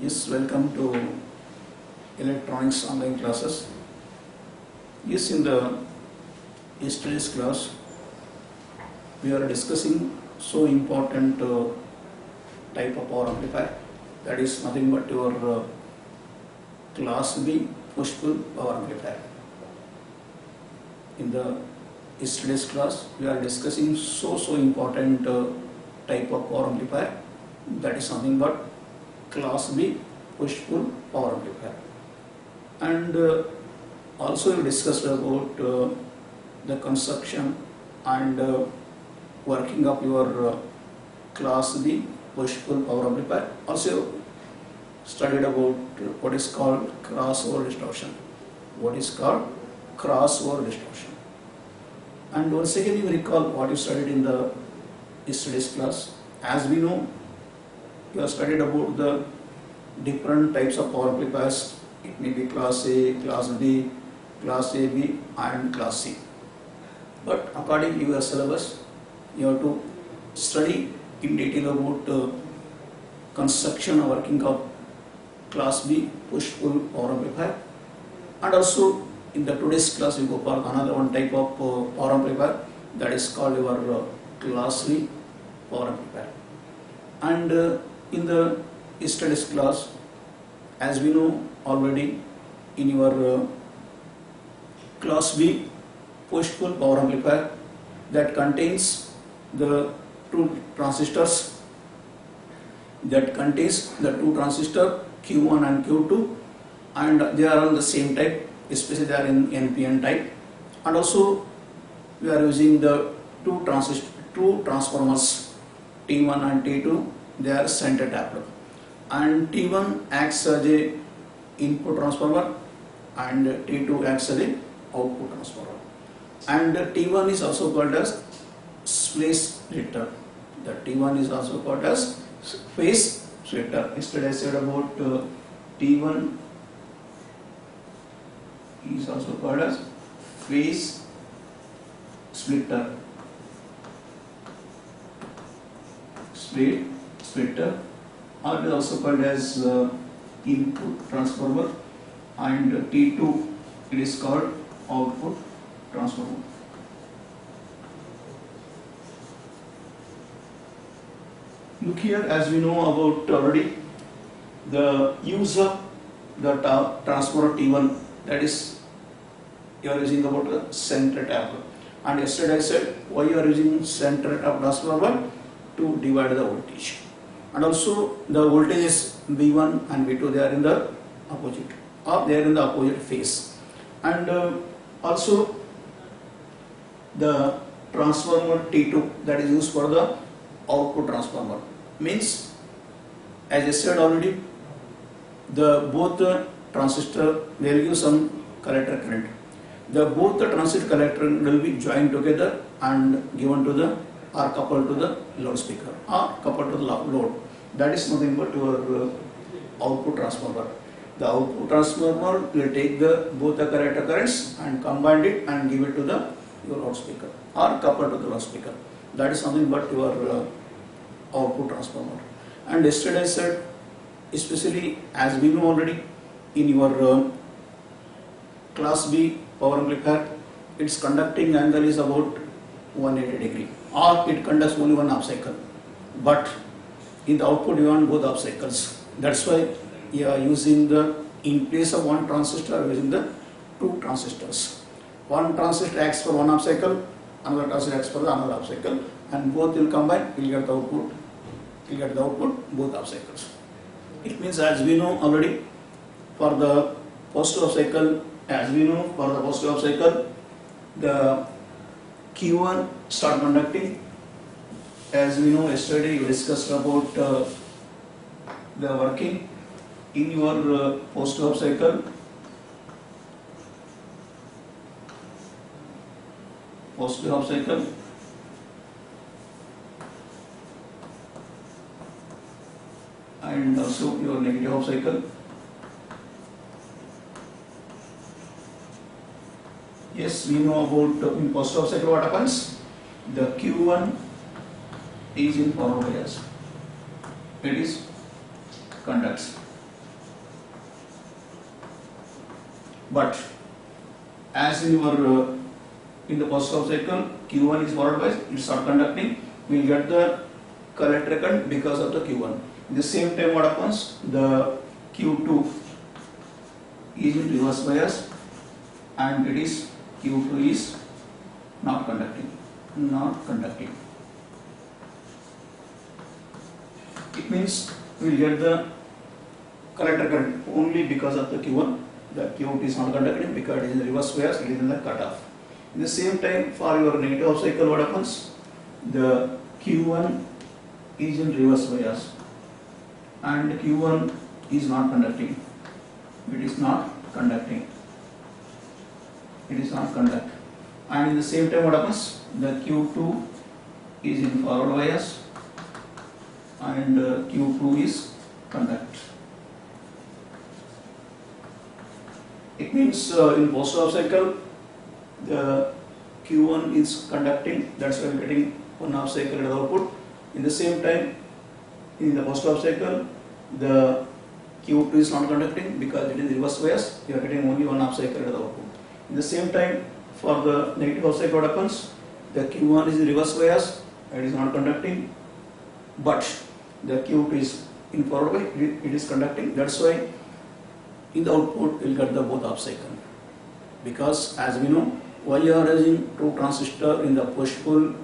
Yes, welcome to electronics online classes. Yes, in the yesterday's class, we are discussing so important type of power amplifier. That is nothing but your class B push-pull power amplifier. In the yesterday's class, we are discussing so important type of power amplifier. That is nothing but class B push-pull power amplifier. And also we discussed about the construction and working of your class B push-pull power amplifier. Also studied about what is called crossover distortion. What is called crossover distortion. And once again you recall what you studied in the yesterday's class. As we know, you have studied about the different types of power amplifiers. It may be class A, class B, class AB and class C. But according to your syllabus, you have to study in detail about construction or working of class B push-pull power amplifier. And also in the today's class we go for another one type of power amplifier, that is called your class B power amplifier. And in the yesterday's class, as we know already, in your class B push-pull power amplifier, that contains the two transistors, Q1 and Q2, and they are on the same type, especially they are in NPN type. And also we are using the two transformers T1 and T2. They are center tapped, and T1 acts as a input transformer and T2 acts as a output transformer. And T1 is also called as phase splitter. The T1 is also called as phase splitter. Yesterday I said about T1 is also called as phase splitter. Splitter, or it is also called as input transformer, and T2 it is called output transformer. Look here, as we know about already, the use of the transformer T1, that is you are using about the center tap. And yesterday I said why you are using center tap transformer, to divide the voltage. And also the voltages V1 and V2, they are in the opposite, or they are in the opposite phase. And also the transformer T2, that is used for the output transformer. Means, as I said already, both the transistor, they will give some collector current. Both the transistor collector will be joined together and given to the, or coupled to the loudspeaker, or coupled to the load. That is nothing but your output transformer. The output transformer will take both the collector currents and combine it and give it to your loudspeaker, or coupled to the loudspeaker. That is nothing but your output transformer. And yesterday I said, especially as we know already, in your class B power amplifier, its conducting angle is about 180 degree, or it conducts only one half cycle. But in the output you want both half cycles. That's why you are using in place of one transistor, you are using the two transistors. One transistor acts for one half cycle, another transistor acts for another half cycle, and both will combine, you will get the output both half cycles. It means, as we know already, for the positive half cycle, the Q1 start conducting. As we know, yesterday we discussed about the working in your positive half cycle. And also your negative half cycle. Yes, we know about in positive half cycle what happens. The Q1 is in forward bias. It is conducts. But as in your in the first half cycle, Q1 is forward bias, it start conducting, we will get the collector current because of the Q1. At the same time, what happens? The Q2 is in reverse bias and it is Q2 is not conducting. It means we will get the collector current only because of the Q1. The Q2 is not conducting because it is in reverse bias, it is in the cutoff. In the same time, for your negative half cycle, what happens? The Q1 is in reverse bias and Q1 is not conducting. It is not conducting. And in the same time, what happens? The Q2 is in forward bias and Q2 is conduct. It means in post half cycle, the Q1 is conducting, that's why we are getting one half cycle at the output. In the same time, in the post half cycle, the Q2 is not conducting because it is reverse bias, we are getting only one half cycle at the output. In the same time, for the negative half cycle, what happens? The Q1 is in reverse bias, it is not conducting, but the Q2 is in forward bias, it is conducting. That's why in the output we will get the both half cycle. Because as we know, while you are using two transistor in the push-pull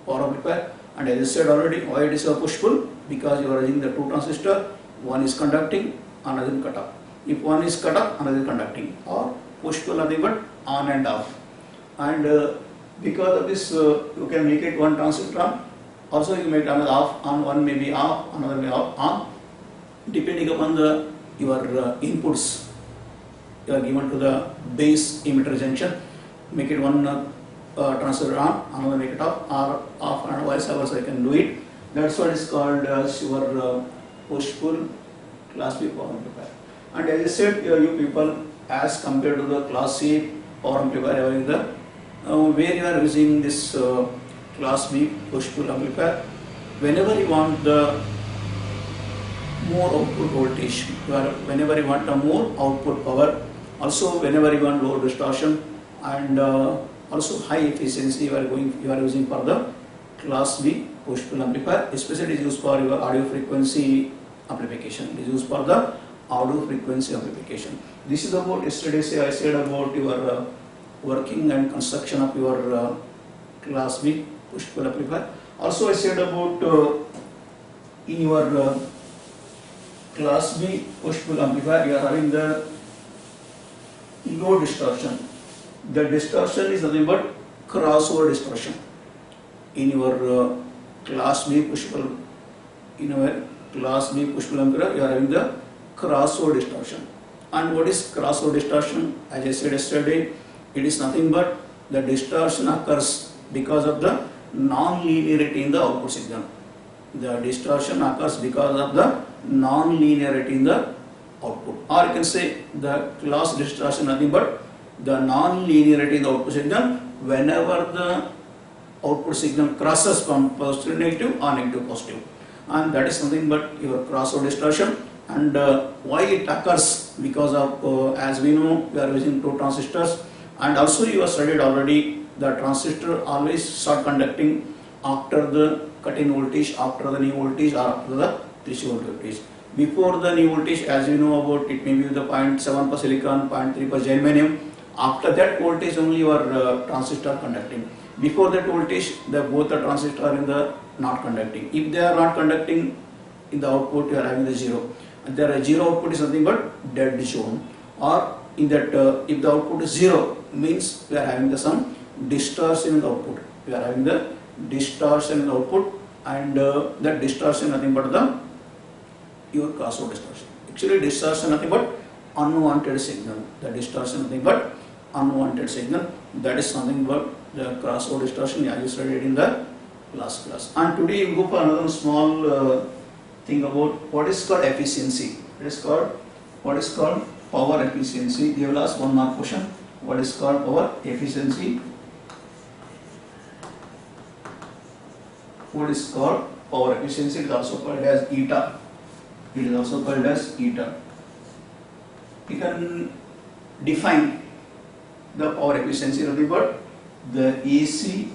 power amplifier, and as I said already, why it is a push-pull? Because you are using the two transistor, one is conducting, another is cut off. If one is cut off, another is conducting, or push-pull nothing but on and off. And because of this, you can make it one transistor on. Also, you make another off on, one may be off, another may be off on, depending upon the your inputs you are given to the base emitter junction. Make it one transistor on, another make it off, or off, and vice versa. You can do it. That's what is called as your push-pull class B power amplifier. And as I said, you people, as compared to the class A power amplifier having the where you are using this class B push-pull amplifier, whenever you want the more output voltage, whenever you want a more output power, also whenever you want low distortion and also high efficiency, you are using for the class B push-pull amplifier. Especially it is used for your audio frequency amplification. It is used for the audio frequency amplification. This is about yesterday I said about your working and construction of your class B push-pull amplifier. Also I said about in your class B push-pull amplifier, you are having the low distortion. The distortion is nothing but crossover distortion. In your class B push-pull, amplifier, you are having the crossover distortion. And what is crossover distortion? As I said yesterday, it is nothing but the distortion occurs because of the non-linearity in the output signal. The distortion occurs because of the non-linearity in the output, or you can say the class distortion nothing but the non-linearity in the output signal whenever the output signal crosses from positive to negative or negative to positive, and that is nothing but your crossover distortion. And why it occurs? Because of as we know, we are using two transistors, and also you have studied already the transistor always start conducting after the cut-in voltage, after the new voltage, or after the threshold voltage. Before the new voltage, as you know about, it may be the 0.7 per silicon, 0.3 per germanium. After that voltage only your transistor conducting. Before that voltage, both the transistor are in the not conducting. If they are not conducting in the output, you are having the zero. And there zero output is nothing but dead zone. Or in that if the output is zero, means we are having the some distortion in the output. We are having the distortion in the output, and that distortion nothing but the your crossover distortion. Actually, distortion nothing but unwanted signal. The distortion nothing but unwanted signal. That is something but the crossover distortion as you studied in the last class. And today we go for another small thing about what is called efficiency. It is called what is called power efficiency. They will ask one more question. What is called power efficiency? What is called power efficiency? It is also called as eta. It is also called as eta. You can define the power efficiency of the bird. The AC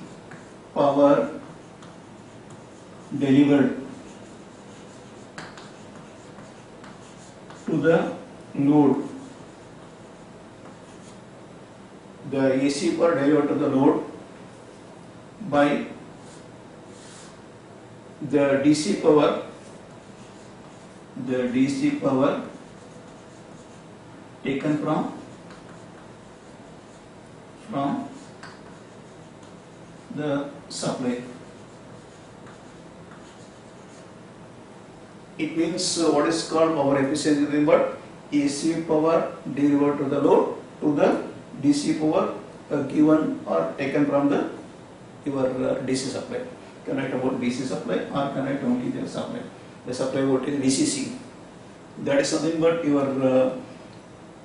power delivered to the load. The AC power delivered to the load by the DC power taken from the supply. It means what is called power efficiency. Remember, AC power delivered to the load to the DC power given or taken from the your DC supply. Can write about DC supply or can write only the supply. The supply voltage VCC. That is nothing but your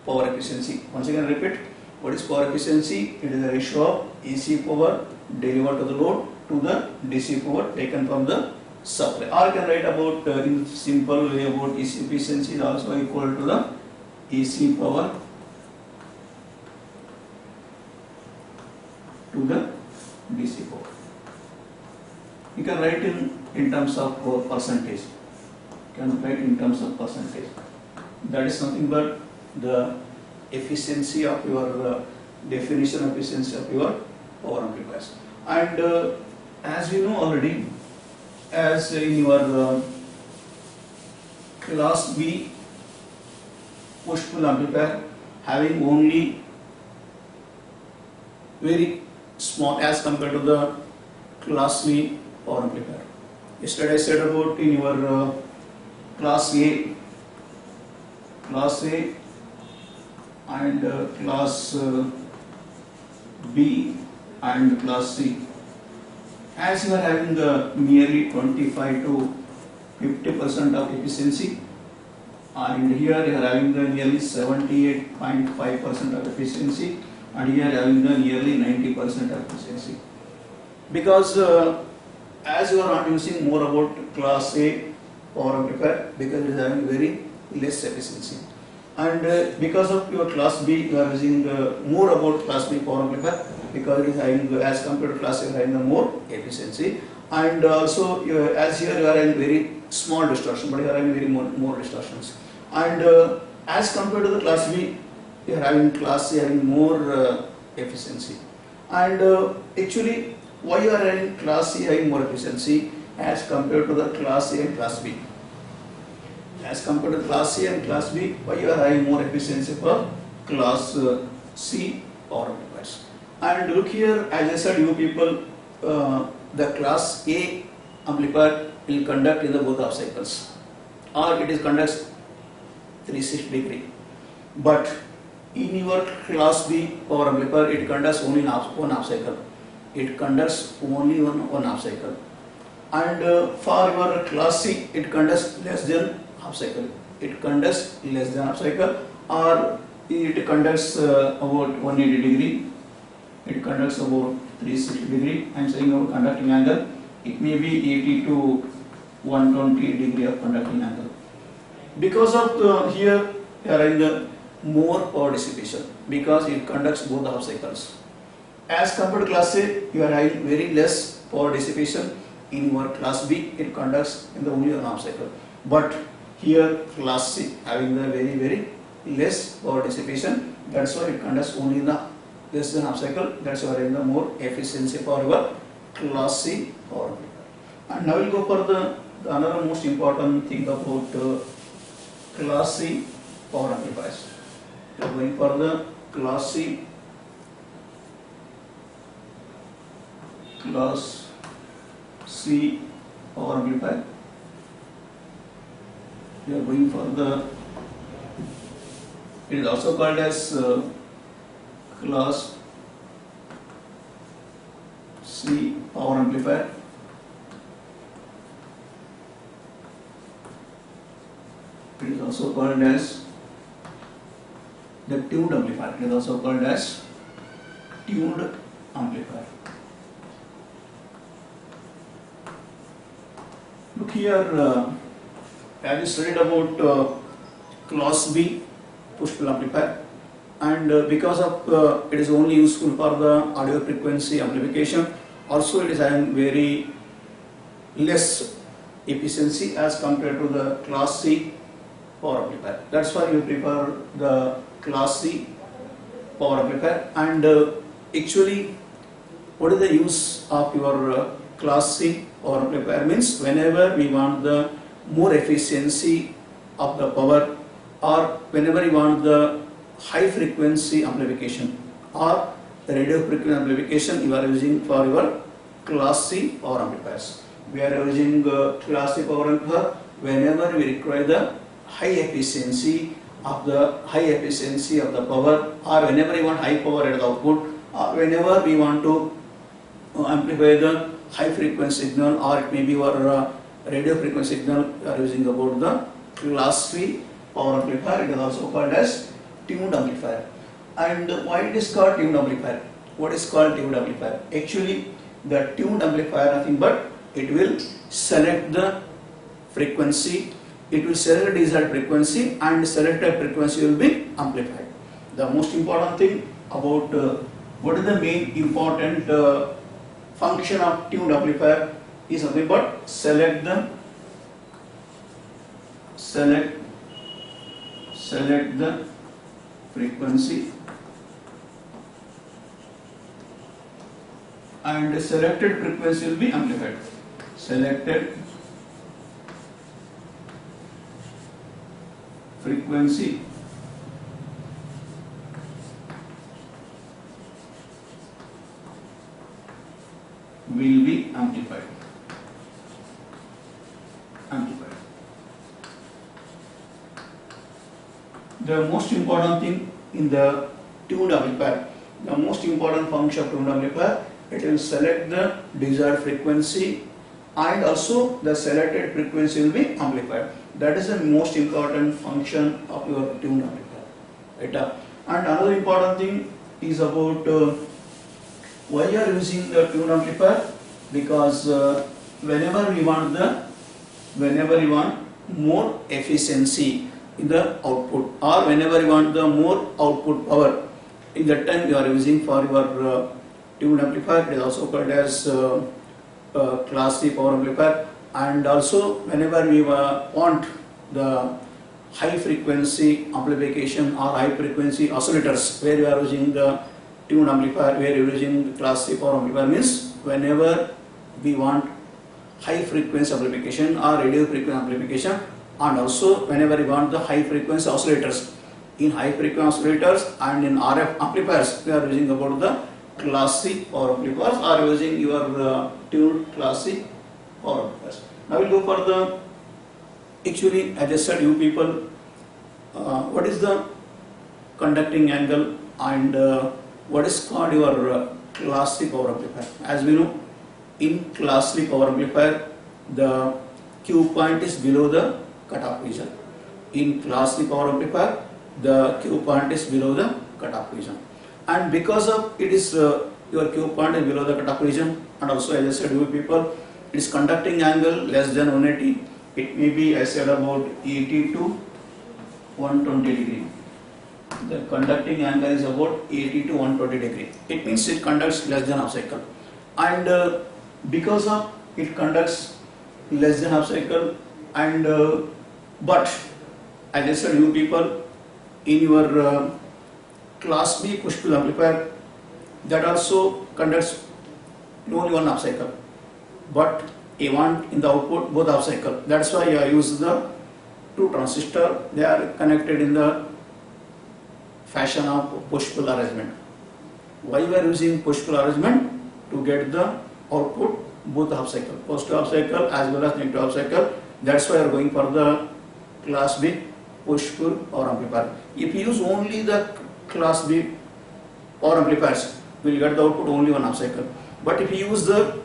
power efficiency. Once again repeat, what is power efficiency? It is the ratio of AC power delivered to the load to the DC power taken from the supply. Or can write about in simple way about AC efficiency is also equal to the AC power to the DC power. You can write in terms of percentage. You can write in terms of percentage. That is nothing but the efficiency of your definition of efficiency of your power amplifiers. And as we know already, as in your class B push-pull amplifier having only very small as compared to the class B power amplifier. Yesterday I said about in your class A and class B and class C. As you are having the nearly 25 to 50% of efficiency, and here you are having the nearly 78.5% of efficiency, and here having the nearly 90% of efficiency. Because as you are not using more about class A power amplifier, because it is having very less efficiency, and because of your class B you are using more about class B power amplifier, because it is having as compared to class A having the more efficiency, and also as here you are having very small distortion, but you are having very more distortions, and as compared to the class B you are having class A having more efficiency. And actually why you are having class C having more efficiency as compared to the class A and class B? As compared to class C and class B, why you are having more efficiency for class C power amplifiers? And look here, as I said, you people, the class A amplifier will conduct in the both half cycles, or it is conducts 360 degree. But in your class B power amplifier, it conducts only one half cycle. It conducts only one half cycle. And for your class C, it conducts less than half cycle. It conducts less than half cycle, or it conducts about 180 degree. It conducts about 360 degree. I am saying about conducting angle. It may be 80 to 120 degree of conducting angle. Because of here you are having the more power dissipation, because it conducts both the half cycles. As compared to class A, you are having very less power dissipation. In your class B, it conducts in the only one half cycle. But here class C having the very less power dissipation. That's why it conducts only in the less than half cycle. That's why in the more efficiency for your class C power amplifier. And now we'll go for the another most important thing about class C power amplifiers. We are going for the class C power amplifier. We are going for the, it is also called as class C power amplifier. It is also called as the tuned amplifier. It is also called as tuned amplifier. Look here, as you studied about class B push-pull amplifier, and because of it is only useful for the audio frequency amplification. Also, it is having very less efficiency as compared to the class C power amplifier. That's why you prefer the class C power amplifier. And actually, what is the use of your class C power amplifier? Means whenever we want the more efficiency of the power, or whenever you want the high frequency amplification or the radio frequency amplification, you are using for your class C power amplifiers. We are using class C power amplifier whenever we require the high efficiency of the power, or whenever you want high power at the output, or whenever we want to amplify the high frequency signal, or it may be your radio frequency signal. We are using about the class C power amplifier. It is also called as tuned amplifier. And why it is called tuned amplifier? What is called tuned amplifier? Actually, the tuned amplifier nothing but it will select the frequency, it will select the desired frequency, and selected frequency will be amplified. The most important thing about what is the main important function of tuned amplifier is nothing but select the frequency, and the selected frequency will be amplified. Selected frequency will be amplified. The most important thing in the tuned amplifier, the most important function of tuned amplifier, it will select the desired frequency, and also the selected frequency will be amplified. That is the most important function of your tuned amplifier. Right? And another important thing is about why you are using the tuned amplifier, because whenever we want more efficiency in the output, or whenever you want the more output power, in that time you are using for your tuned amplifier. It is also called as class C power amplifier. And also whenever we want the high frequency amplification or high frequency oscillators, where you are using the tuned amplifier, where you are using the class C power amplifier, means whenever we want high frequency amplification or radio frequency amplification, and also whenever we want the high frequency oscillators. In high frequency oscillators and in RF amplifiers, we are using about the class C power amplifiers, or using your tuned class C power amplifiers. Now we'll go for the, actually as I said, you people, what is the conducting angle, and what is called your class C power amplifier? As we know, in class C power amplifier, the Q point is below the cutoff region. In class C power amplifier, the Q point is below the cutoff region, and because of it is your Q point is below the cutoff region, and also as I said, you people, its conducting angle less than 180. It may be, I said, about 80 to 120 degree. The conducting angle is about 80 to 120 degree. It means it conducts less than half cycle, and because of it conducts less than half cycle, and but as I said, you people, in your class B push-pull amplifier, that also conducts only one half cycle, but you want in the output both half cycle. That's why I use the two transistor. They are connected in the fashion of push-pull arrangement. Why we are using push-pull arrangement? To get the output both half cycle, positive half cycle as well as negative half cycle. That's why we are going for the class B push-pull power amplifier. If you use only the class B power amplifiers, we will get the output only one half cycle. But if you use the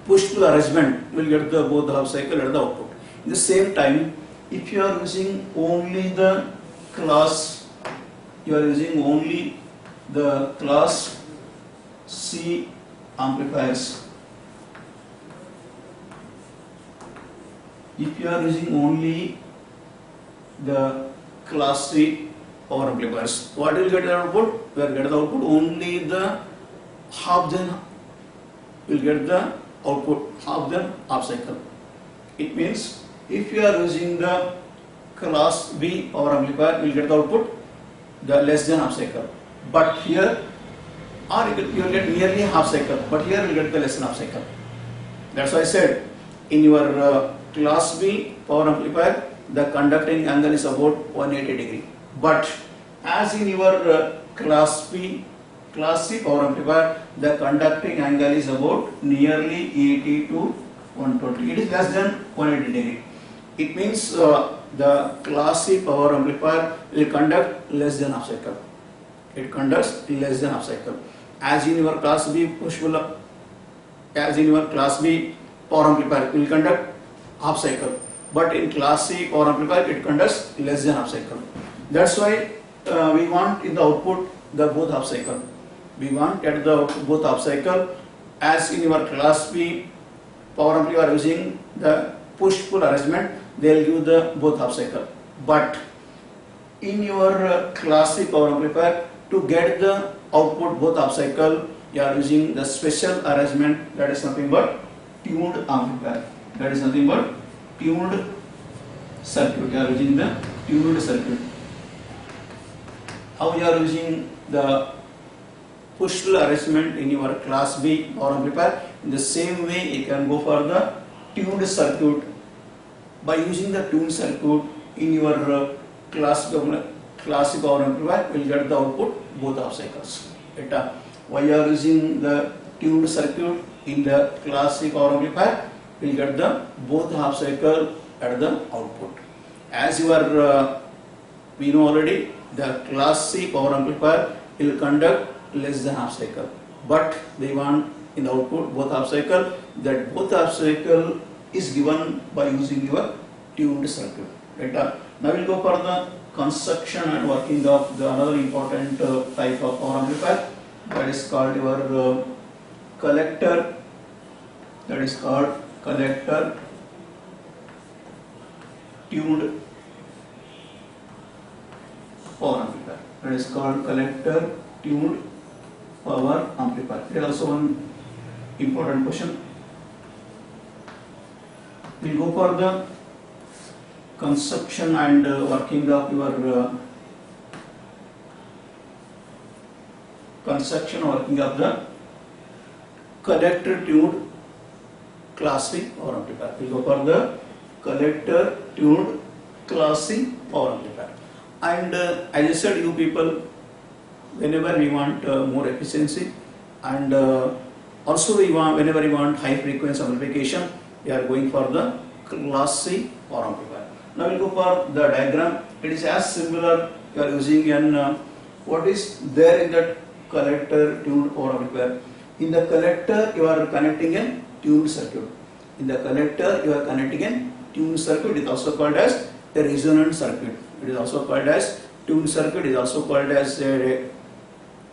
push-pull arrangement, we will get the both the half cycle at the output. In the same time, if you are using only the class, C amplifiers. If you are using only the class C power amplifiers. What will get the output? We will get the output only the half then will get the output half then half cycle. It means if you are using the class B power amplifier, we will get the output the less than half cycle. But here, or you will get nearly half cycle, but here you will get the less than half cycle. That's why I said in your class B power amplifier, the conducting angle is about 180 degree. But as in your class C power amplifier, the conducting angle is about nearly 80 to 120. It is less than 180 degree. It means the class C power amplifier will conduct less than half cycle. It conducts less than half cycle. As in your class B power amplifier will conduct half cycle, but in class C power amplifier it conducts less than half cycle. That's why we want in the output the both half cycle. We want at the output both half cycle. As in your class B power amplifier using the push-pull arrangement, they will give the both half cycle. But in your class C power amplifier, to get the output both half cycle, you are using the special arrangement, that is nothing but tuned amplifier. That is nothing but tuned circuit. You are using the tuned circuit. How you are using the push-pull arrangement in your class B power amplifier? In the same way, you can go for the tuned circuit. By using the tuned circuit in your class C power amplifier, will get the output both half cycles. Why you are using the tuned circuit in the class C power amplifier, will get the both half cycle at the output. As you are we know already, the class C power amplifier will conduct less than half cycle, but they want in the output both half cycle. That both half cycle is given by using your tuned circuit. Now we will go for the construction and working of the another important type of power amplifier, that is called your collector. That is called collector tuned power amplifier. That is called collector tuned power amplifier. There is also one important question. We will go for the construction and working of your the collector tuned class C power amplifier. We will go for the collector tuned class C power amplifier. And as I said, you people, whenever we want more efficiency, and also we want, whenever we want high frequency amplification, we are going for the class C power amplifier. Now we will go for the diagram. It is as similar. You are using an what is there in that collector tuned power amplifier. In the collector, you are connecting a tuned circuit. In the collector, you are connecting a tuned circuit. It is also called as a resonant circuit. It is also called as tuned circuit. It is also called as a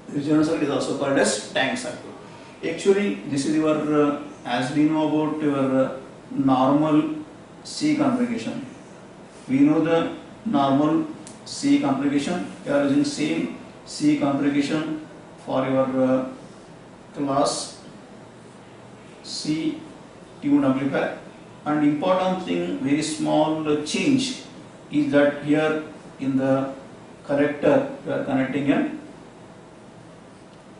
resonant circuit. It is also called as tank circuit. Actually, this is your as we know about your normal C configuration. We know the normal C configuration. You are using same C configuration for your class C tuned amplifier. And important thing, very small change is that here in the collector you are connecting a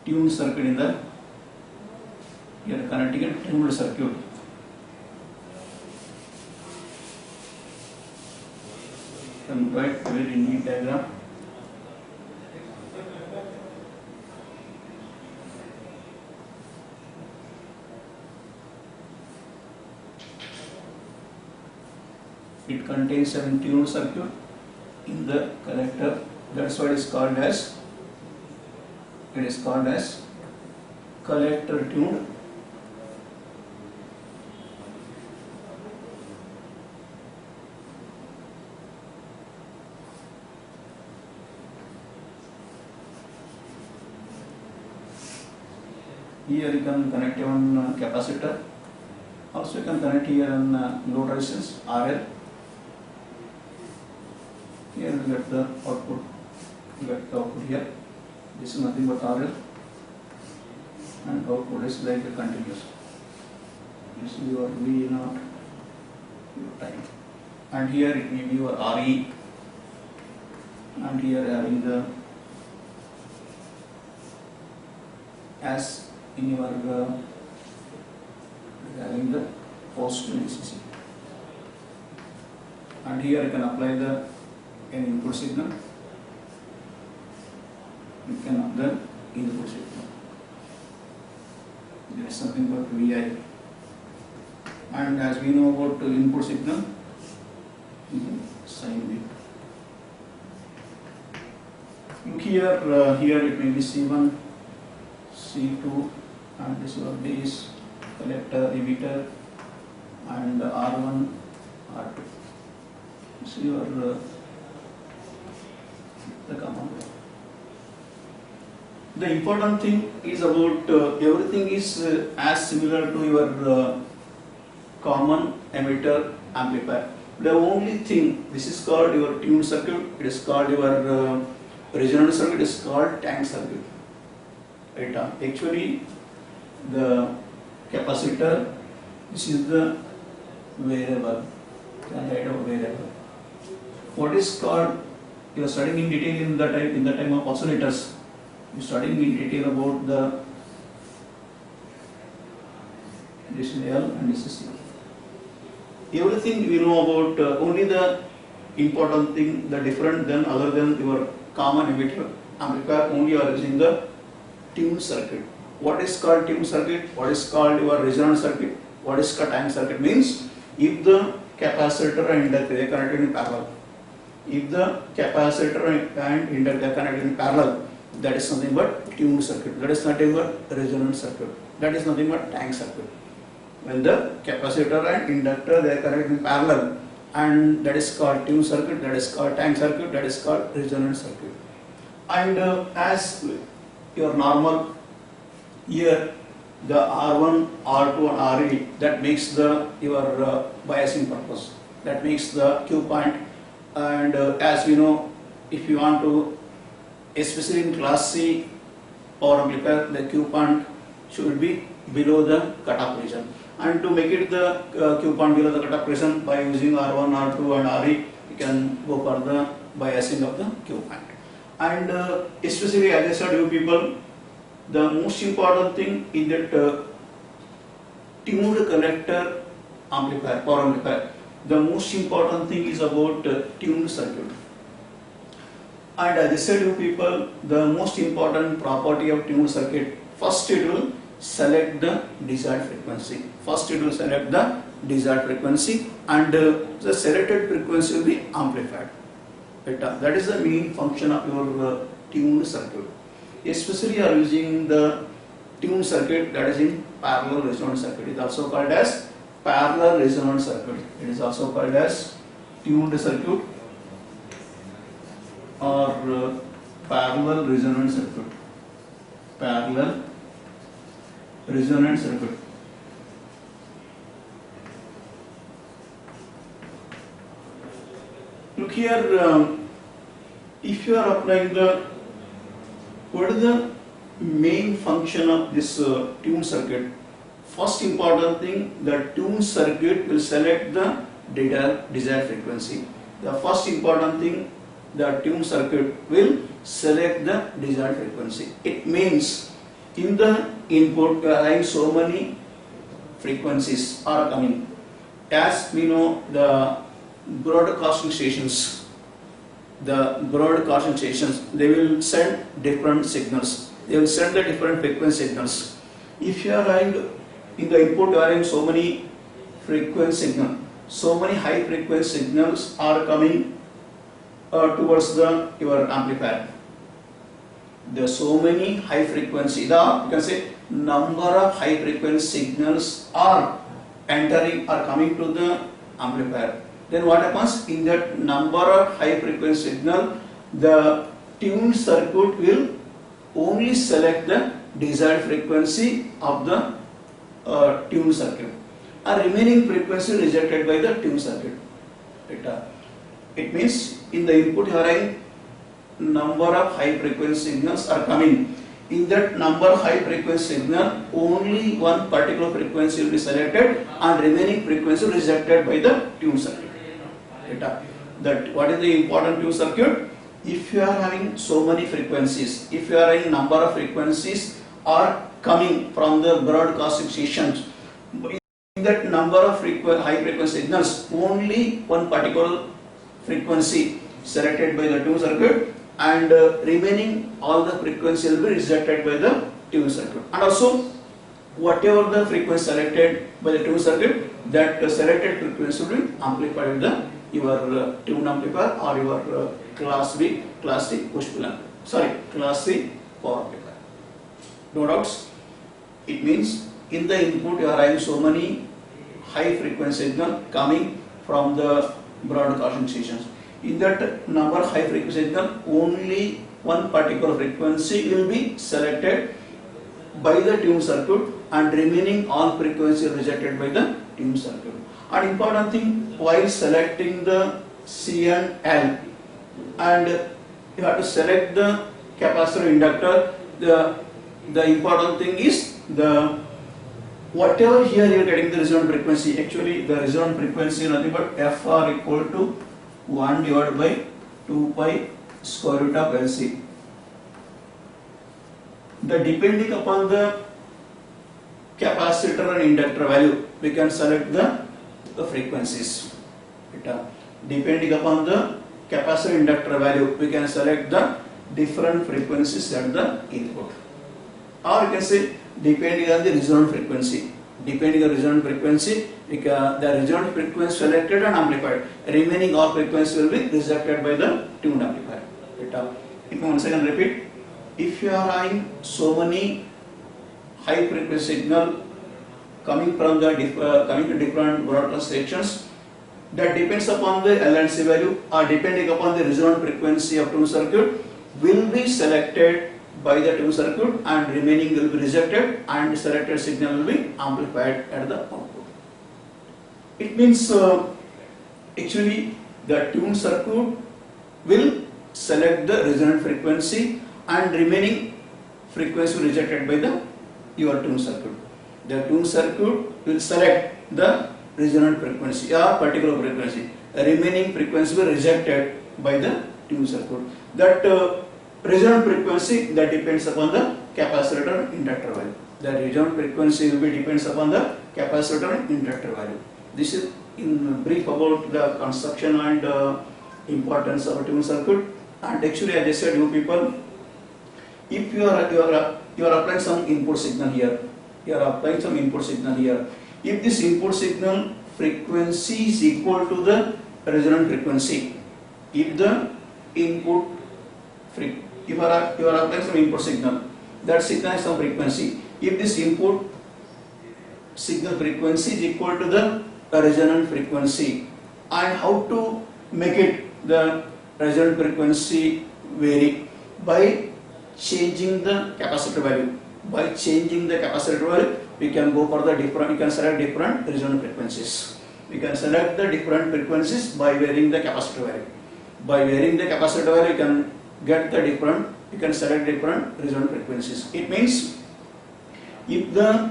tuned circuit. In the you are connecting a tuned circuit. And write very neat diagram. It contains a tuned circuit in the collector. That's why it is called as collector tuned. Here you can connect one capacitor. Also you can connect here an load resistance RL. Here you get the output You get the output here. This is nothing but RL, and output is like a continuous. This is your V naught, your time, and here it may be your RE, and here having the as in your having the positive VCC, and here you can apply the an input signal. You can apply input signal. There is something called VI, and as we know about input signal, sine wave. Look here, here it may be C1, C2, and this is base, collector, emitter, and R1, R2. This is your the common. The important thing is about everything is as similar to your common emitter amplifier. The only thing, this is called your tuned circuit, it is called your resonant circuit, it is called tank circuit. Right? Actually, the capacitor, this is the variable, variable. What is called, you are studying in detail in the time of oscillators. You are studying in detail about the this is L and this is C. Everything we know about only the important thing, the different than other than your common emitter amplifier, only you are using the tuned circuit. What is called tuned circuit? What is called your resonant circuit? What is called tank circuit? Means if the capacitor and inductor are connected in parallel. If the capacitor and inductor are connected in parallel, that is nothing but tuned circuit. That is nothing but resonant circuit. That is nothing but tank circuit. When the capacitor and inductor they are connected in parallel, and that is called tuned circuit, that is called tank circuit, that is called resonant circuit. And as your normal here, the R1, R2 and RE, that makes the your biasing purpose, that makes the Q point. And as we know, if you want to, especially in class C power amplifier, the Q point should be below the cutoff region. And to make it the Q point below the cutoff region, by using R1, R2 and RE, you can go for the biasing of the Q point. And especially, as I said, you people, the most important thing in that tuned collector amplifier, power amplifier, the most important thing is about tuned circuit. And as I said, you people, the most important property of tuned circuit, first it will select the desired frequency. First it will select the desired frequency, and the selected frequency will be amplified. That is the main function of your tuned circuit. Especially you are using the tuned circuit, that is in parallel resonant circuit. It is also called as parallel resonant circuit. It is also called as tuned circuit or parallel resonant circuit. Parallel resonant circuit. Look here, if you are applying the, what is the main function of this tuned circuit? First important thing, the tuned circuit will select the desired frequency. The first important thing, the tuned circuit will select the desired frequency. It means in the input so many frequencies are coming. As we know, the broadcasting stations, they will send different signals. They will send the different frequency signals. If you are having in the input, you are having so many frequency signals, so many high frequency signals are coming towards your amplifier. There are so many high frequency, you can say number of high frequency signals are entering or coming to the amplifier. Then what happens? In that number of high frequency signal, the tuned circuit will only select the desired frequency of the tuned circuit. A remaining frequency rejected by the tuned circuit. It means in the input you are having number of high frequency signals are coming. In that number of high frequency signal, only one particular frequency will be selected and remaining frequency rejected by the tune circuit. That what is the important tune circuit? If you are having so many frequencies, if you are having number of frequencies are coming from the broadcasting stations, in that number of high frequency signals, only one particular frequency selected by the tune circuit, and remaining all the frequency will be rejected by the tune circuit. And also, whatever the frequency selected by the tune circuit, that selected frequency will be amplified with the your tune amplifier or your class B, class C push pull amplifier. Sorry, class C power amplifier. No doubts. It means in the input you are having so many high frequency signal coming from the broadcasting stations. In that number high frequency signal, only one particular frequency will be selected by the tune circuit and remaining all frequency rejected by the tune circuit. And important thing, while selecting the C and L, and you have to select the capacitor inductor, the important thing is the whatever here you are getting the resonant frequency, actually the resonant frequency is nothing but Fr equal to 1 divided by 2 pi square root of LC. The depending upon the capacitor and inductor value, we can select the frequencies. Depending upon the capacitor inductor value, we can select the different frequencies at the input. Or you can say depending on the resonant frequency. Depending on resonant frequency, the resonant frequency selected and amplified. Remaining all frequency will be rejected by the tuned amplifier. If once again repeat, if you are having so many high frequency signal coming from the coming to different broadcast sections, that depends upon the L and C value, or depending upon the resonant frequency of tune circuit, will be selected by the tune circuit and remaining will be rejected and selected signal will be amplified at the output. It means actually the tune circuit will select the resonant frequency and remaining frequency rejected by the your tune circuit. The tune circuit will select the resonant frequency or particular frequency. The remaining frequency will be rejected by the tune circuit. That resonant frequency that depends upon the capacitor inductor value. The resonant frequency will be depends upon the capacitor and inductor value. This is in brief about the construction and importance of a tune circuit. And actually, as I said, you people, if you are applying some input signal here, If this input signal frequency is equal to the resonant frequency, if the input if you are applying some input signal, that signal has some frequency. If this input signal frequency is equal to the resonant frequency, and how to make it the resonant frequency vary? By changing the capacitor value. By changing the capacitor value, we can go for the different. We can select different resonant frequencies. We can select the different frequencies by varying the capacitor value. By varying the capacitor value, you can get the different. You can select different resonant frequencies. It means if the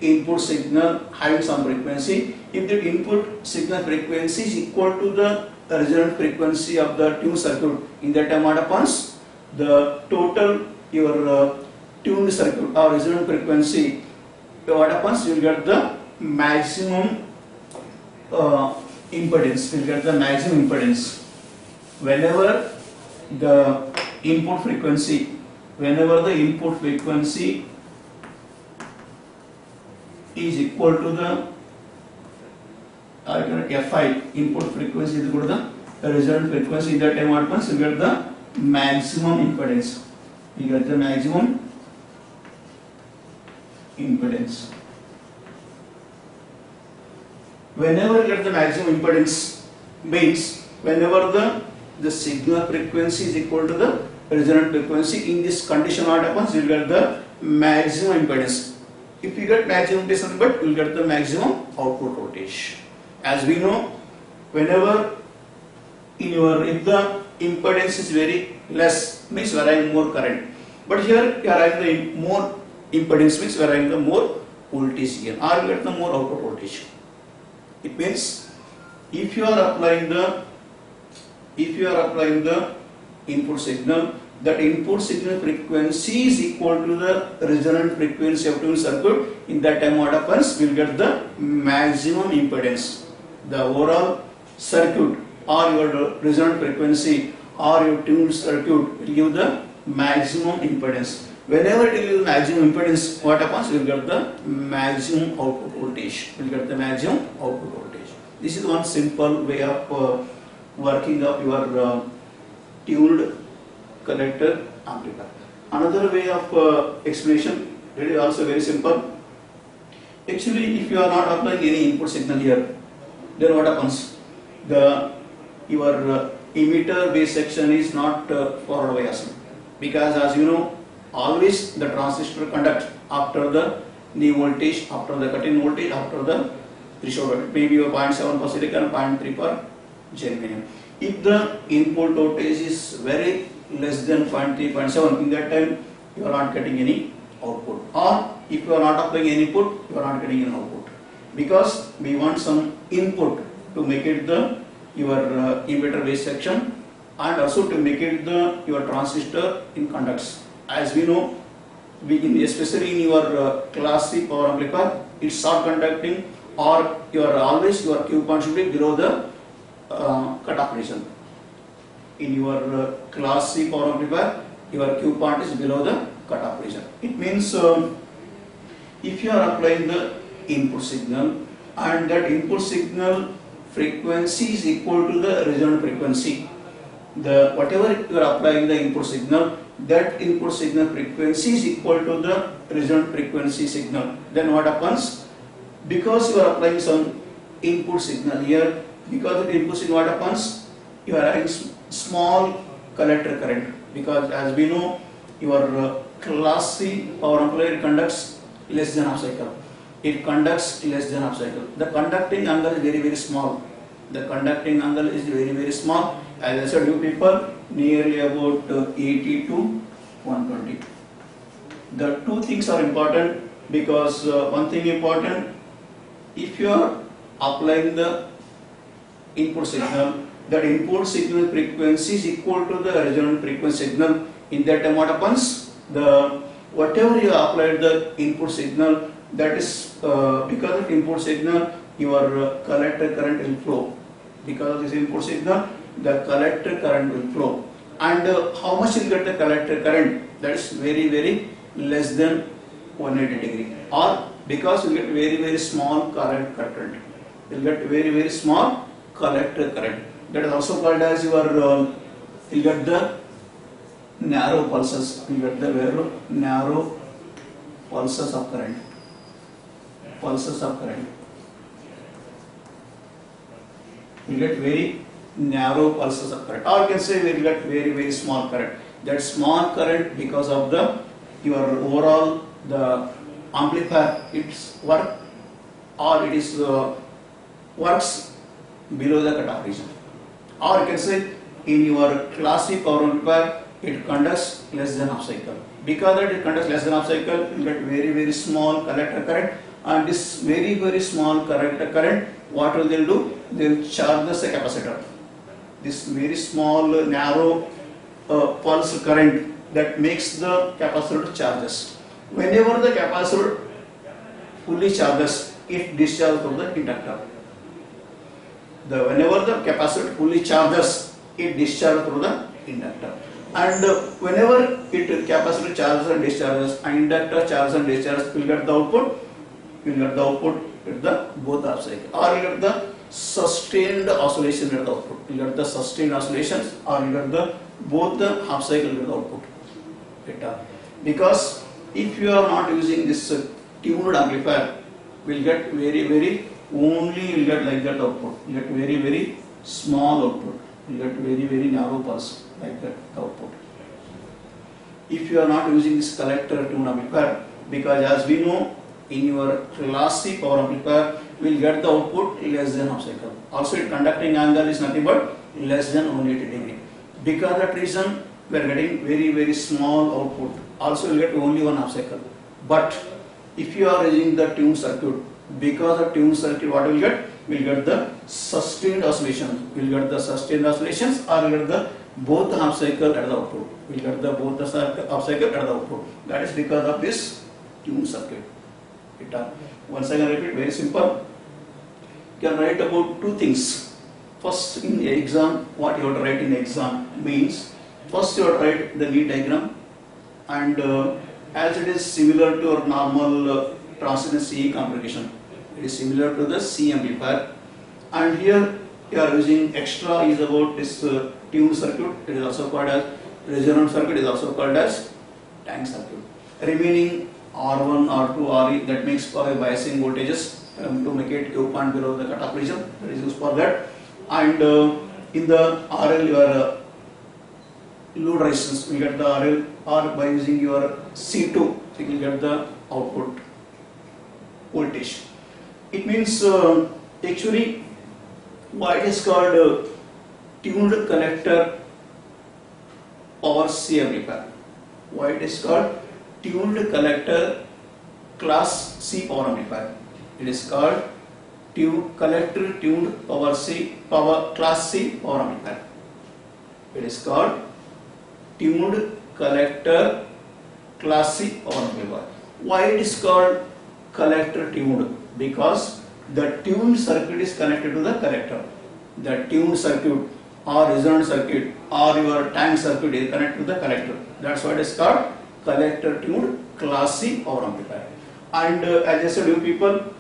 input signal having some frequency, if the input signal frequency is equal to the resonant frequency of the tune circuit, in that time what happens? The total your tuned circuit or resonant frequency, what happens? You will get the maximum impedance. You will get the maximum impedance whenever the input frequency, is equal to the Fi, input frequency is equal to the resonant frequency. In that time what happens? You get the maximum impedance. You get the maximum impedance. Whenever you get the maximum impedance, means whenever the signal frequency is equal to the resonant frequency, in this condition what happens? You will get the maximum impedance. If you get maximum impedance, but you will get the maximum output voltage. As we know, whenever if the impedance is very less, means we are having more current. But here you are having the more impedance, means we are having the more voltage here, or you get the more output voltage. It means if you are applying the input signal, that input signal frequency is equal to the resonant frequency of tuned circuit. In that time what happens, we will get the maximum impedance. The overall circuit or your resonant frequency or your tuned circuit will give the maximum impedance. Whenever it will give the maximum impedance, what happens? We will get the maximum output voltage. We will get the maximum output voltage. This is one simple way of working up your tuned collector amplifier. Another way of explanation, it is also very simple. Actually, if you are not applying any input signal here, then what happens? Your emitter base section is not forward biased, because as you know, always the transistor conduct after the knee voltage, after the cut-in voltage, after the threshold voltage, maybe 0.7 for silicon, 0.3 for germanium. If the input voltage is very less than 0.3, 0.7, in that time you are not getting any output, or if you are not applying any input, you are not getting any output, because we want some input to make it your emitter base section, and also to make it your transistor in conducts. As we know, especially in your class C power amplifier, it's short conducting, or always your Q point should be below the cutoff region. In your class C power amplifier, your Q point is below the cutoff region. It means if you are applying the input signal and that input signal frequency is equal to the resonant frequency, whatever you are applying the input signal, that input signal frequency is equal to the resonant frequency signal, then what happens? Because you are applying some input signal here, because of the input signal, what happens? You are having small collector current, because as we know, your class C power amplifier conducts less than half cycle. It conducts less than half cycle. The conducting angle is very, very small. The conducting angle is very, very small. As I said, you people nearly about 80 to 120. The two things are important, because one thing important, if you are applying the input signal, that input signal frequency is equal to the resonant frequency signal. In that time what happens? Whatever you applied the input signal, that is because of input signal, your collector current will flow. Because of this input signal, the collector current will flow. And how much you get the collector current? That is very, very less than 180 degree. Or because you get very, very small current. You get very, very small collector current. That is also called as your, you get the narrow pulses. You get the very narrow pulses of current. Pulses of current. You get very narrow pulses of current, or you can say we get very, very small current. That small current, because of your overall the amplifier, its work, or it is works below the cutoff region. Or you can say in your class C power amplifier, it conducts less than half cycle. Because that it conducts less than half cycle, you get very, very small collector current, and this very, very small collector current, what will they do? They will charge the capacitor. This very small narrow pulse current that makes the capacitor charges. Whenever the capacitor fully charges, it discharges through the inductor. Whenever the capacitor fully charges, it discharges through the inductor. And whenever capacitor charges and discharges, and inductor charges and discharges, you will get the output. You will get the output at the both half cycle, or you get the sustained oscillation at the output. You get the sustained oscillations, or you get the both the half cycle at the output. Because if you are not using this tuned amplifier, will get very, very only you get like that output. You get very, very small output. You get very, very narrow pulse like that output. If you are not using this collector tuned amplifier, because as we know, in your class C power amplifier, will get the output less than half cycle. Also, its conducting angle is nothing but less than 180 degree. Because that reason we are getting very small output. Also we will get only one half cycle. But if you are using the tuned circuit, because of tuned circuit, what we will get? We will get the sustained oscillations. We will get the sustained oscillations, or we will get the both half cycle at the output. We will get the both the half cycle at the output. That is because of this tuned circuit. Once again repeat, very simple. You can write about two things. First, in the exam, what you have to write in the exam means, first you have to write the lead diagram, and as it is similar to our normal transient CE configuration, it is similar to the C amplifier, and here you are using extra is about this tuned circuit. It is also called as resonant circuit, is also called as tank circuit. Remaining R1, R2, RE, that makes for biasing voltages to make it Q point below the cutoff region, that is used for that. And in the RL, your load resistance, we get the RL, or by using your C2, you will get the output voltage. It means actually why it is called tuned collector power C amplifier. Why it is called tuned collector class C power amplifier. It is called collector tuned power class C power amplifier. It is called tuned collector class C power amplifier. Why it is called collector tuned? Because the tuned circuit is connected to the collector. The tuned circuit or resonant circuit or your tank circuit is connected to the collector. That's why it is called collector tuned class C power amplifier. And as I said, you people,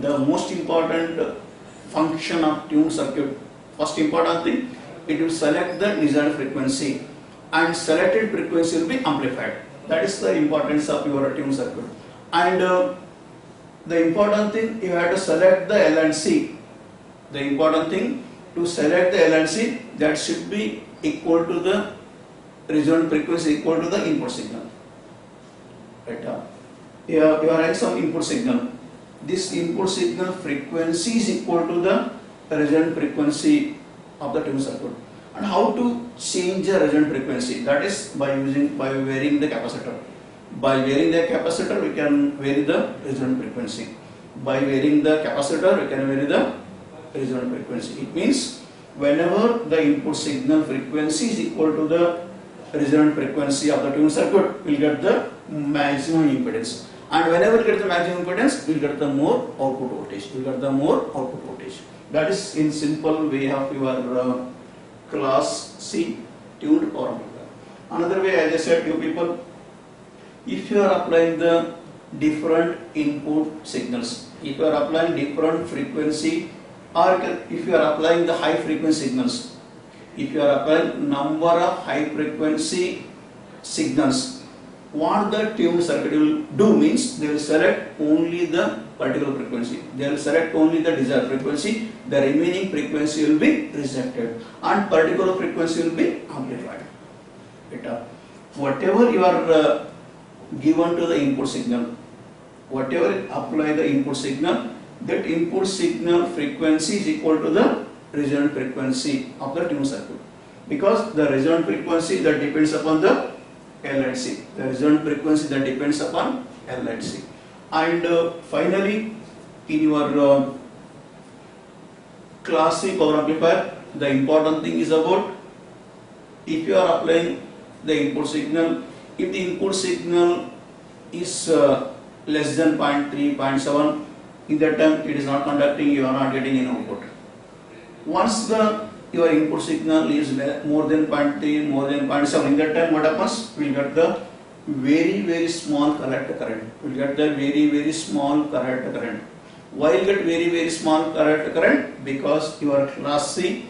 the most important function of tuned circuit, first important thing, it will select the desired frequency, and selected frequency will be amplified. That is the importance of your tuned circuit. And the important thing, you have to select the L and C. The important thing, to select the L and C, that should be equal to the resonant frequency, equal to the input signal. Right? You are having some input signal. This input signal frequency is equal to the resonant frequency of the tuned circuit. And how to change the resonant frequency? That is by varying the capacitor. By varying the capacitor, we can vary the resonant frequency. By varying the capacitor, we can vary the resonant frequency. It means whenever the input signal frequency is equal to the resonant frequency of the tuned circuit, we will get the maximum impedance. And whenever we get the maximum impedance, we will get the more output voltage. We will get the more output voltage. That is in simple way of your class C tuned power amplifier. Another way, as I said, you people, if you are applying the different input signals, if you are applying different frequency, or if you are applying the high frequency signals, if you are applying number of high frequency signals, what the tuned circuit will do means, they will select only the particular frequency. They will select only the desired frequency. The remaining frequency will be rejected, and particular frequency will be amplified. Whatever you are given to the input signal, whatever apply the input signal, that input signal frequency is equal to the resonant frequency of the tuned circuit, because the resonant frequency that depends upon the L and C. The resonant frequency that depends upon L and C. And finally, in your class C power amplifier, the important thing is about, if you are applying the input signal, if the input signal is less than 0.3, 0.7, in that time it is not conducting, you are not getting any output. Once your input signal is more than 0.3, more than 0.7, in that time what happens? We will get the very small collector current. We will get the very small collector current. Why you get very small collector current? Because your class C,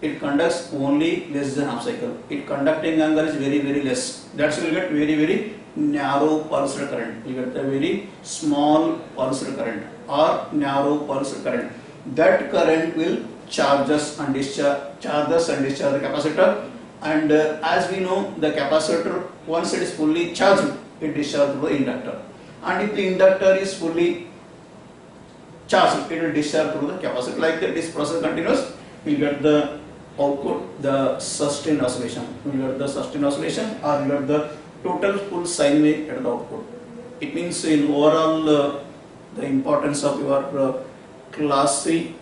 it conducts only less than half cycle. Its conducting angle is very less. That's why you get very narrow pulsed current. You get the very small pulsed current or narrow pulsed current. That current will charge us and discharge the capacitor. And as we know, the capacitor, once it is fully charged, it discharges the inductor. And if the inductor is fully charged, it will discharge through the capacitor. Like that, this process continues. We get the output the sustained oscillation. You get the sustained oscillation or you get the total full sine wave at the output. It means in overall the importance of your class 3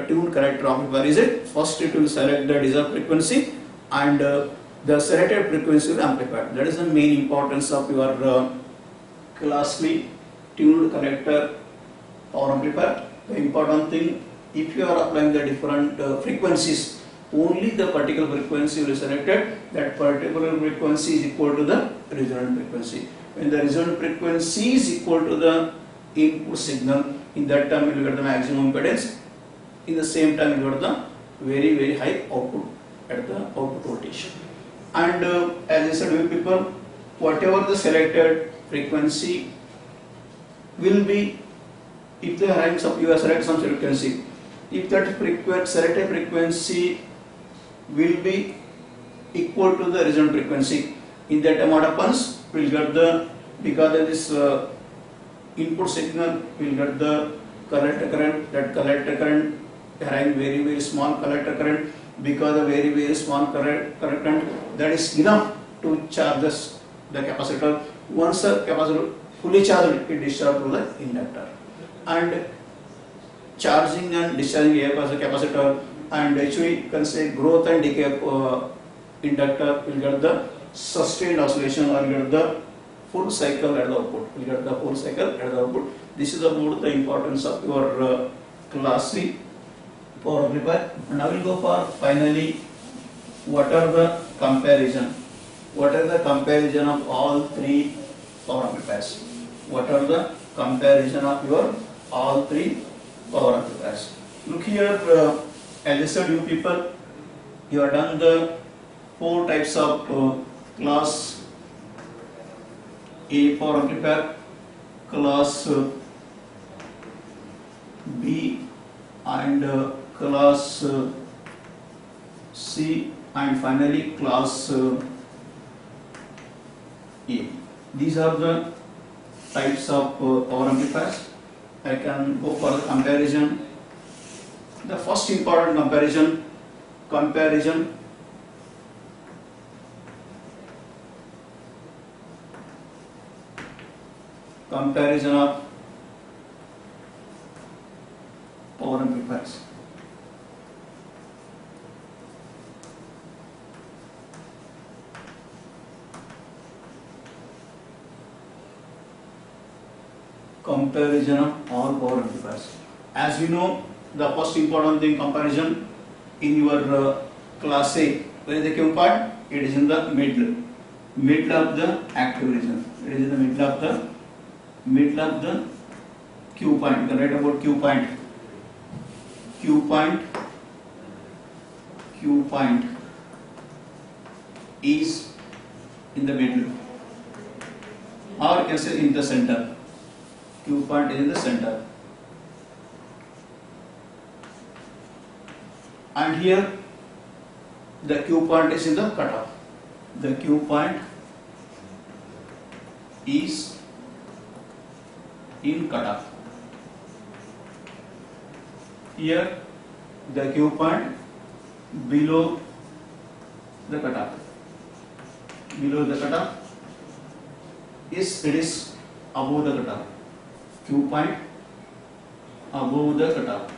tuned corrector amplifier is it? First it will select the desired frequency and the selected frequency will amplify. That is the main importance of your class 3 tuned collector power amplifier. The important thing, if you are applying the different frequencies, only the particular frequency will be selected. That particular frequency is equal to the resonant frequency. When the resonant frequency is equal to the input signal, in that time you will get the maximum impedance. In the same time you get the very high output at the output voltage. And as I said, you people, whatever the selected frequency will be, if you are select some frequency, if that selected frequency will be equal to the resonant frequency, in that time what happens, we will get the, because of this input signal, we will get the collector current. That collector current having very small collector current, because of very small current that is enough to charge the capacitor. Once the capacitor fully charged, it discharges to the inductor. And charging and discharging a capacitor, and actually you can say growth and decay of inductor, will get the sustained oscillation or get the full cycle at the output. Will get the full cycle at the output. This is about the importance of your class 3 power amplifier. And I will go for finally what are the comparison. What are the comparison of all 3 power amplifiers? What are the comparison of your all 3 power amplifiers? Look here, as I said, you people, you have done the 4 types of class A power amplifier, class B and class C, and finally class A. These are the types of power amplifiers. I can go for the comparison. The first important comparison of power amplifiers. Comparison of all power amplifiers. As we know, the first important thing, comparison in your class A, where is the Q part? It is in the middle of the active region. It is in the middle of the Q point. You can write about Q point. Q point is in the middle, or you can say in the center. Q point is in the center, and here the Q point is in the cutoff. The Q point is in cutoff. Here the Q point below the cutoff. Below the cutoff is, it is above the cutoff. Q point above the cutoff.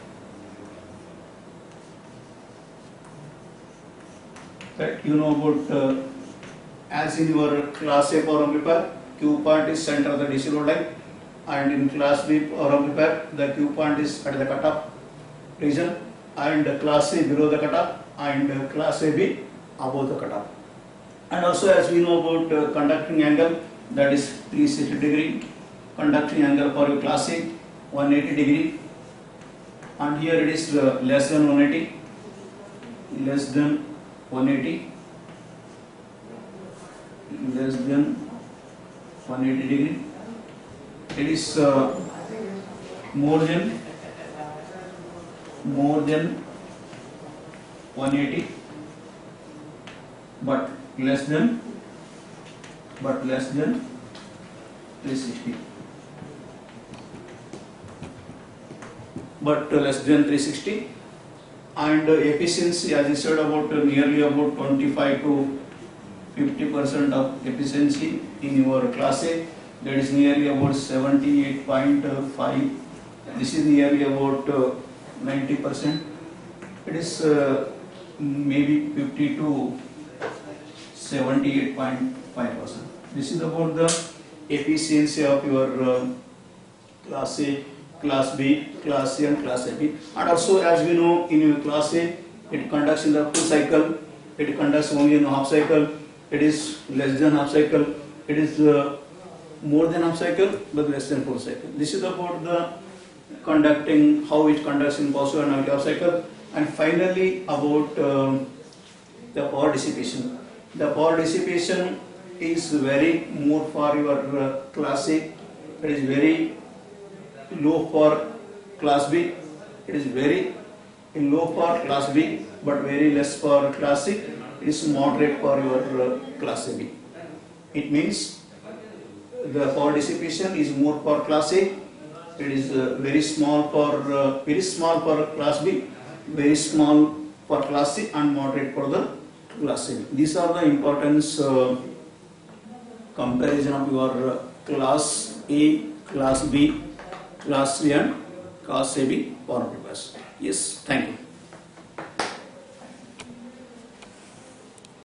Right? You know about as in your class A power amplifier, Q point is center of the DC load line, and in class B power amplifier, the Q point is at the cutoff region, and class A below the cutoff, and class AB above the cutoff. And also, as we know about conducting angle, that is 360 degree. Conducting angle for your class A 180 degree, and here it is less than 180, less than 180, less than 180 degree. It is more than 180, but less than 360. But less than 360. and efficiency, as I said, about nearly about 25 to 50% of efficiency in your class A. That is nearly about 78.5. This is nearly about 90%. It is maybe 50 to 78.5%. This is about the efficiency of your class A, class B, class C and class AB. And also, as we know, in your class A, it conducts in the full cycle, it conducts only in half cycle, it is less than half cycle, it is more than half cycle but less than full cycle. This is about the conducting, how it conducts in positive and negative half cycle. And finally, about the power dissipation. The power dissipation is very more for your class A, it is very low for class B, it is very low for class B but very less for class C, it is moderate for your class AB. It means the power dissipation is more for class A, it is very small for class B, very small for class C and moderate for the class AB. These are the importance comparison of your class A, class B, class C and class AB power amplifiers. Yes, thank you.